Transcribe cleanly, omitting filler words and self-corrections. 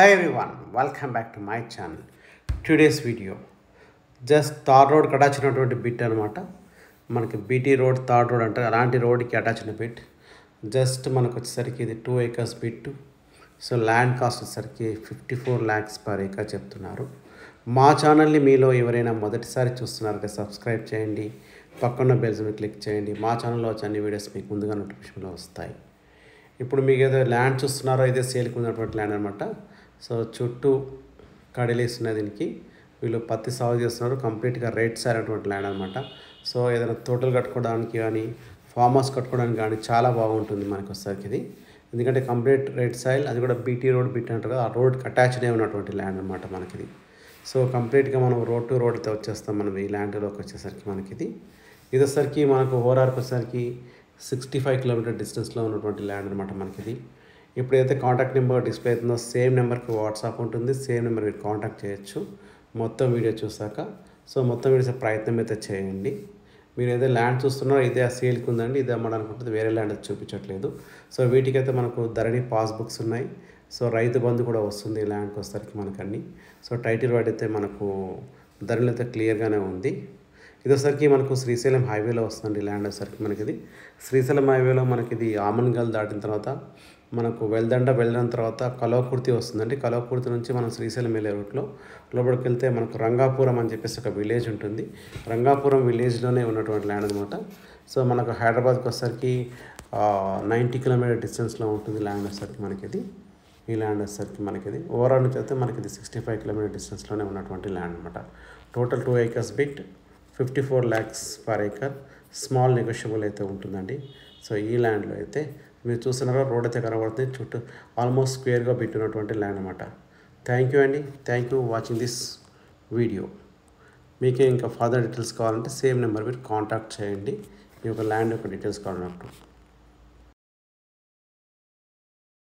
Hi everyone, welcome back to my channel. Today's video just tar road కి attach అయినటువంటి bit అనమాట. మనకి BT road tar road అంటే అలాంటి రోడ్కి అటాచ్ అయిన బిట్. జస్ట్ మనకు వచ్చేసరికి ఇది 2 acres bit. So land cost వచ్చేసరికి 54 lakhs per acre చెప్తున్నారు. మా ఛానల్ని మీలో ఎవరైనా మొదటిసారి చూస్తున్నారంటే సబ్స్క్రైబ్ చేయండి, పక్కన బెల్స్ మీద క్లిక్ చేయండి. మా ఛానల్లో వచ్చే అన్ని వీడియోస్ మీకు ముందుగా నోటిఫికేషన్లో వస్తాయి. ఇప్పుడు మీకు ఏదో ల్యాండ్ చూస్తున్నారో ఇదే సేల్కి ఉన్నటువంటి ల్యాండ్ అనమాట. సో చుట్టూ కడిలేస్తున్న దీనికి వీళ్ళు పత్తి సాగు చేస్తున్నారు. కంప్లీట్గా రైట్ సైడ్ అటువంటి ల్యాండ్ అనమాట. సో ఏదైనా తోటలు కట్టుకోవడానికి కానీ ఫామ్ హౌస్ కట్టుకోవడానికి కానీ చాలా బాగుంటుంది మనకు వచ్చేసరికి ఇది. ఎందుకంటే కంప్లీట్ రైట్ సైడ్, అది కూడా బీటీ రోడ్ బిట్ అంటారు కదా, ఆ రోడ్కి అటాచ్డ్ అయి ఉన్నటువంటి ల్యాండ్ అనమాట మనకిది. సో కంప్లీట్గా మనం రోడ్ టు రోడ్ అయితే వచ్చేస్తాం మనం ఈ ల్యాండ్లోకి వచ్చేసరికి మనకిది. ఇది వచ్చేసరికి మనకు ఓవరాల్కి వచ్చేసరికి 65 kilometer డిస్టెన్స్లో ఉన్నటువంటి ల్యాండ్ అనమాట మనకిది. ఇప్పుడు ఏదైతే కాంటాక్ట్ నెంబర్ డిస్ప్లే అవుతుందో సేమ్ నెంబర్కి వాట్సాప్ ఉంటుంది, సేమ్ నెంబర్ మీరు కాంటాక్ట్ చేయొచ్చు మొత్తం వీడియో చూసాక. సో మొత్తం వీడియో ప్రయత్నం అయితే చేయండి. మీరు ఏదో ల్యాండ్ చూస్తున్నారో ఇదే సేల్కి ఉందండి, ఇదే అమ్మడానికి ఉంటుంది, వేరే ల్యాండ్ అయితే చూపించట్లేదు. సో వీటికైతే మనకు ధరణి పాస్బుక్స్ ఉన్నాయి. సో రైతు బంధు కూడా వస్తుంది ఈ ల్యాండ్కి వచ్చేసరికి మనకన్నీ. సో టైటిల్ వాడి అయితే మనకు ధరలు అయితే క్లియర్గానే ఉంది. ఇది వచ్చేసరికి మనకు శ్రీశైలం హైవేలో వస్తుంది ల్యాండ్ వచ్చేసరికి మనకిది. శ్రీశైలం హైవేలో మనకిది ఆమన్గల్ దాటిన తర్వాత మనకు వెల్దండ వెళ్ళిన తర్వాత కలవకుర్తి వస్తుందండి. కలవకుర్తి నుంచి మనం శ్రీశైలం వెళ్ళే రూట్లో లోపలికి వెళ్తే మనకు రంగాపురం అని చెప్పేసి ఒక విలేజ్ ఉంటుంది. రంగాపురం విలేజ్లోనే ఉన్నటువంటి ల్యాండ్ అనమాట. సో మనకు హైదరాబాద్కి వచ్చేసరికి 90 kilometer డిస్టెన్స్లో ఉంటుంది ల్యాండ్ వచ్చేసరికి మనకిది. ఈ ల్యాండ్ వచ్చేసరికి మనకిది ఓవరాల్ నుంచి అయితే మనకిది 65 kilometer డిస్టెన్స్లోనే ఉన్నటువంటి ల్యాండ్ అనమాట. Total 2 acres bit, 54 lakhs per acre. Small negotiable అయితే ఉంటుందండి. సో ఈ ల్యాండ్లో అయితే మీరు చూస్తున్నారా రోడ్ అయితే కనబడుతుంది, చుట్టూ ఆల్మోస్ట్ స్క్వేర్గా పెట్టినటువంటి ల్యాండ్ అనమాట. థ్యాంక్ యూ అండి, thank you watching this video. మీకే ఇంకా ఫర్దర్ డీటెయిల్స్ కావాలంటే సేమ్ నెంబర్ మీరు కాంటాక్ట్ చేయండి. మీ యొక్క ల్యాండ్ యొక్క డీటెయిల్స్ కావాలన్నప్పుడు.